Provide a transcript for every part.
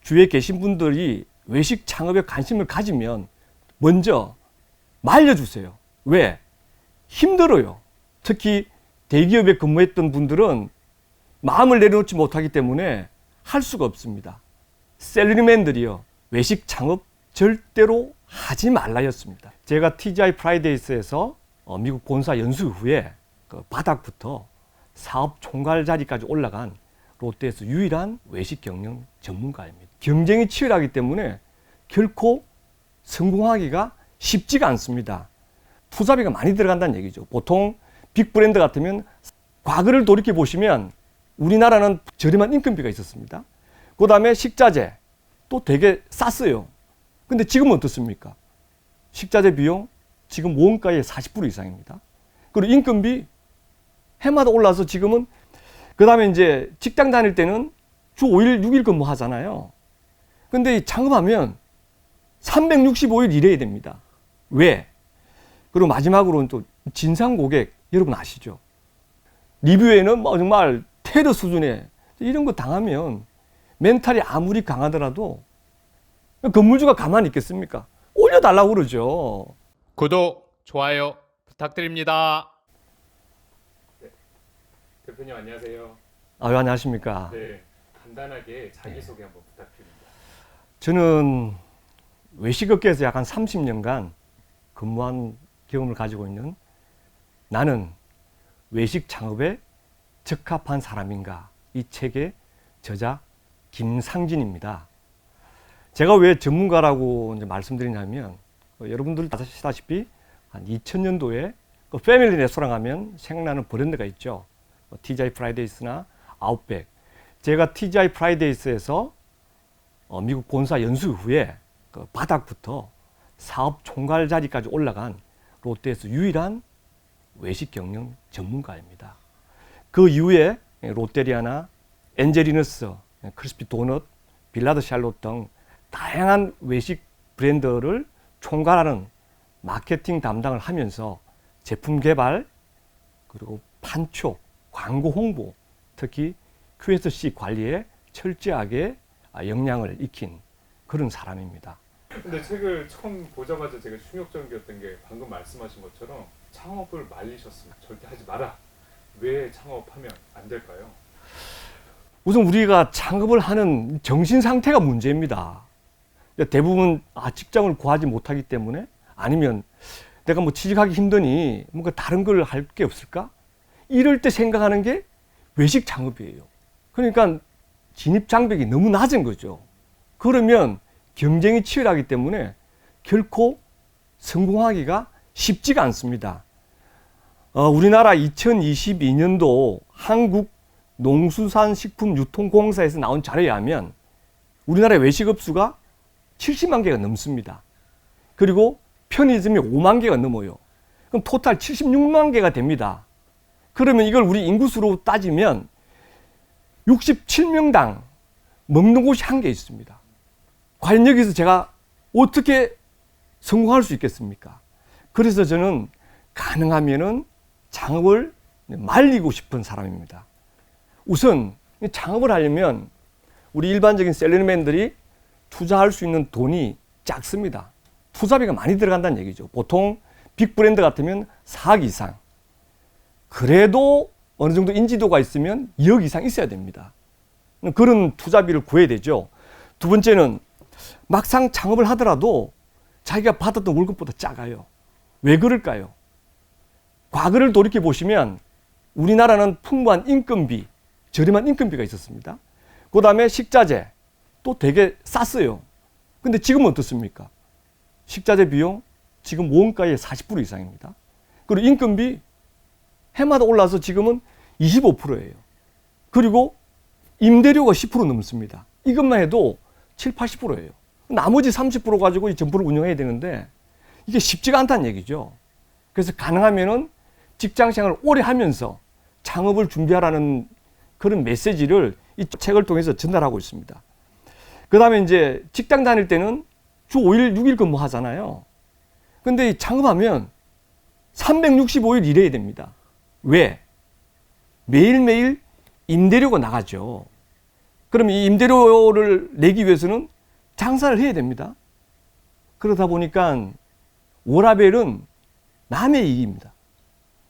주위에 계신 분들이 외식 창업에 관심을 가지면 먼저 말려주세요. 왜? 힘들어요. 특히 대기업에 근무했던 분들은 마음을 내려놓지 못하기 때문에 할 수가 없습니다. 셀러리맨들이요, 외식 창업 절대로 하지 말라였습니다. 제가 TGI 프라이데이스에서 미국 본사 연수 후에 그 바닥부터 사업 총괄 자리까지 올라간 롯데에서 유일한 외식 경영 전문가입니다. 경쟁이 치열하기 때문에 결코 성공하기가 쉽지가 않습니다. 투자비가 많이 들어간다는 얘기죠. 보통 빅브랜드 같으면 과거를 돌이켜 보시면 우리나라는 저렴한 인건비가 있었습니다. 그 다음에 식자재 또 되게 쌌어요. 근데 지금은 어떻습니까? 식자재 비용 지금 원가의 40% 이상입니다. 그리고 인건비 해마다 올라서 지금은, 그 다음에 이제 직장 다닐 때는 주 5일, 6일 근무하잖아요. 근데 창업하면 365일 일해야 됩니다. 왜? 그리고 마지막으로는 또 진상 고객, 여러분 아시죠? 리뷰에는 뭐 정말 테러 수준의 이런 거 당하면 멘탈이 아무리 강하더라도 건물주가 가만히 있겠습니까? 올려달라고 그러죠. 구독, 좋아요 부탁드립니다. 네. 대표님 안녕하세요. 아유, 안녕하십니까. 네, 간단하게 자기소개 한번 부탁드립니다. 저는 외식업계에서 약 한 30년간 근무한 경험을 가지고 있는, 나는 외식 창업에 적합한 사람인가, 이 책의 저자 김상진입니다. 제가 왜 전문가라고 이제 말씀드리냐면, 여러분들 아시다시피 한 2000년도에 그 패밀리 레스토랑 하면 생각나는 브랜드가 있죠. TGI 프라이데이스나 아웃백. 제가 TGI 프라이데이스에서 미국 본사 연수 후에 그 바닥부터 사업 총괄 자리까지 올라간 롯데에서 유일한 외식 경영 전문가입니다. 그 이후에 롯데리아나 엔젤리너스, 크리스피 도넛, 빌라드 샬롯 등 다양한 외식 브랜드를 총괄하는 마케팅 담당을 하면서 제품 개발, 그리고 판촉, 광고 홍보, 특히 QSC 관리에 철저하게 역량을 익힌 그런 사람입니다. 근데 책을 처음 보자마자 제가 충격적이었던 게 방금 말씀하신 것처럼 창업을 말리셨으면 절대 하지 마라. 왜 창업하면 안 될까요? 우선 우리가 창업을 하는 정신 상태가 문제입니다. 대부분 직장을 구하지 못하기 때문에, 아니면 내가 뭐 취직하기 힘드니 뭔가 다른 걸 할 게 없을까? 이럴 때 생각하는 게 외식 창업이에요. 그러니까 진입 장벽이 너무 낮은 거죠. 그러면 경쟁이 치열하기 때문에 결코 성공하기가 쉽지가 않습니다. 우리나라 2022년도 한국농수산식품유통공사에서 나온 자료에 하면 우리나라 외식업 수가 70만 개가 넘습니다. 그리고 편의점이 5만 개가 넘어요. 그럼 토탈 76만 개가 됩니다. 그러면 이걸 우리 인구수로 따지면 67명당 먹는 곳이 한 개 있습니다. 과연 여기서 제가 어떻게 성공할 수 있겠습니까? 그래서 저는 가능하면은 창업을 말리고 싶은 사람입니다. 우선 창업을 하려면 우리 일반적인 셀러리맨들이 투자할 수 있는 돈이 작습니다. 투자비가 많이 들어간다는 얘기죠. 보통 빅브랜드 같으면 4억 이상. 그래도 어느 정도 인지도가 있으면 2억 이상 있어야 됩니다. 그런 투자비를 구해야 되죠. 두 번째는 막상 창업을 하더라도 자기가 받았던 월급보다 작아요. 왜 그럴까요? 과거를 돌이켜 보시면 우리나라는 풍부한 인건비, 저렴한 인건비가 있었습니다. 그 다음에 식자재 또 되게 쌌어요. 근데 지금은 어떻습니까? 식자재 비용 지금 원가의 40% 이상입니다. 그리고 인건비 해마다 올라서 지금은 25%예요. 그리고 임대료가 10% 넘습니다. 이것만 해도 7, 80%예요. 나머지 30% 가지고 이 점포를 운영해야 되는데 이게 쉽지가 않다는 얘기죠. 그래서 가능하면은 직장 생활을 오래 하면서 창업을 준비하라는 그런 메시지를 이 책을 통해서 전달하고 있습니다. 그 다음에 이제 직장 다닐 때는 주 5일, 6일 근무하잖아요. 근데 창업하면 365일 일해야 됩니다. 왜? 매일매일 임대료가 나가죠. 그럼 이 임대료를 내기 위해서는 장사를 해야 됩니다. 그러다 보니까 워라밸은 남의 이익입니다.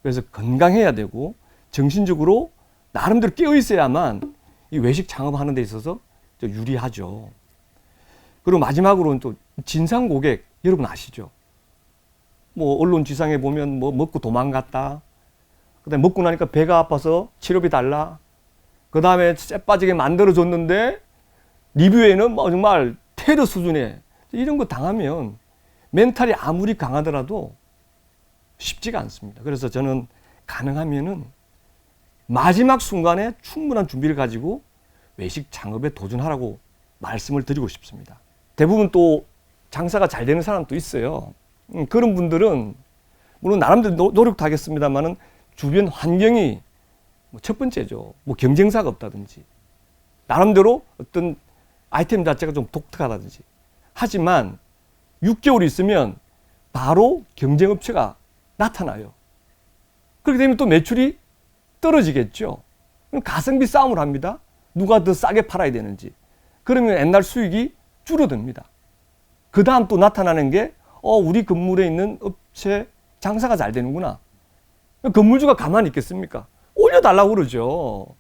그래서 건강해야 되고 정신적으로 나름대로 깨어 있어야만 이 외식 창업하는 데 있어서 유리하죠. 그리고 마지막으로는 또 진상 고객 여러분 아시죠? 뭐 언론 지상에 보면 뭐 먹고 도망갔다. 그다음에 먹고 나니까 배가 아파서 치료비 달라. 그다음에 쎄 빠지게 만들어줬는데 리뷰에는 뭐 정말 테러 수준의 이런 거 당하면 멘탈이 아무리 강하더라도 쉽지가 않습니다. 그래서 저는 가능하면은 마지막 순간에 충분한 준비를 가지고 외식 창업에 도전하라고 말씀을 드리고 싶습니다. 대부분 또 장사가 잘 되는 사람도 있어요. 그런 분들은 물론 나름대로 노력도 하겠습니다만은 주변 환경이 첫 번째죠. 뭐 경쟁사가 없다든지 나름대로 어떤 아이템 자체가 좀 독특하다든지 하지만 6개월 있으면 바로 경쟁업체가 나타나요. 그렇게 되면 또 매출이 떨어지겠죠. 그럼 가성비 싸움을 합니다. 누가 더 싸게 팔아야 되는지. 그러면 옛날 수익이 줄어듭니다. 그 다음 또 나타나는 게 우리 건물에 있는 업체 장사가 잘 되는구나. 건물주가 가만히 있겠습니까? 올려달라고 그러죠.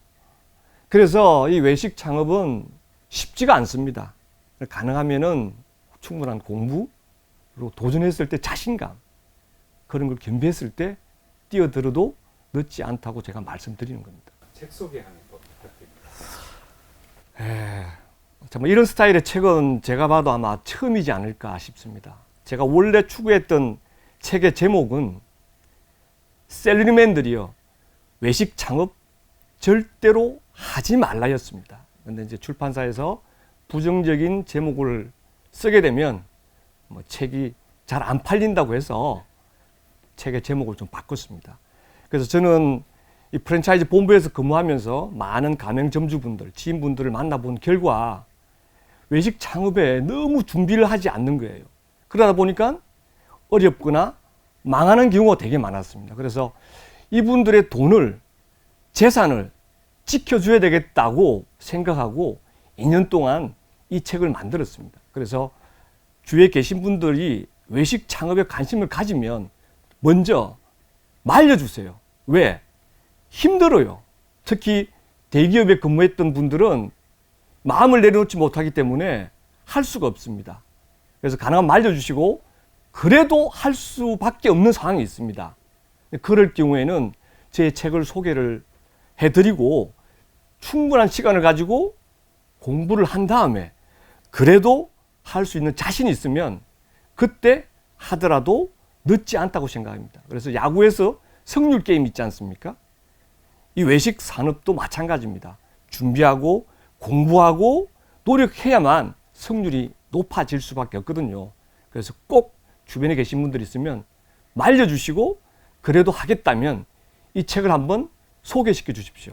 그래서 이 외식 창업은 쉽지가 않습니다. 가능하면은 충분한 공부, 그리고 도전했을 때 자신감, 그런 걸 겸비했을 때 뛰어들어도 늦지 않다고 제가 말씀드리는 겁니다. 책 소개하는 거 부탁드립니다. 정말 이런 스타일의 책은 제가 봐도 아마 처음이지 않을까 싶습니다. 제가 원래 추구했던 책의 제목은 셀러리맨들이요, 외식 창업 절대로 하지 말라였습니다. 그런데 이제 출판사에서 부정적인 제목을 쓰게 되면 뭐 책이 잘 안 팔린다고 해서 책의 제목을 좀 바꿨습니다. 그래서 저는 이 프랜차이즈 본부에서 근무하면서 많은 가맹점주분들, 지인분들을 만나본 결과 외식 창업에 너무 준비를 하지 않는 거예요. 그러다 보니까 어렵거나 망하는 경우가 되게 많았습니다. 그래서 이분들의 돈을, 재산을 지켜줘야 되겠다고 생각하고 2년 동안 이 책을 만들었습니다. 그래서 주위에 계신 분들이 외식 창업에 관심을 가지면 먼저 말려주세요. 왜? 힘들어요. 특히 대기업에 근무했던 분들은 마음을 내려놓지 못하기 때문에 할 수가 없습니다. 그래서 가능하면 말려주시고 그래도 할 수밖에 없는 상황이 있습니다. 그럴 경우에는 제 책을 소개를 해드리고 충분한 시간을 가지고 공부를 한 다음에 그래도 할 수 있는 자신이 있으면 그때 하더라도 늦지 않다고 생각합니다. 그래서 야구에서 승률 게임 있지 않습니까? 이 외식 산업도 마찬가지입니다. 준비하고 공부하고 노력해야만 승률이 높아질 수밖에 없거든요. 그래서 꼭 주변에 계신 분들이 있으면 말려주시고 그래도 하겠다면 이 책을 한번 소개시켜 주십시오.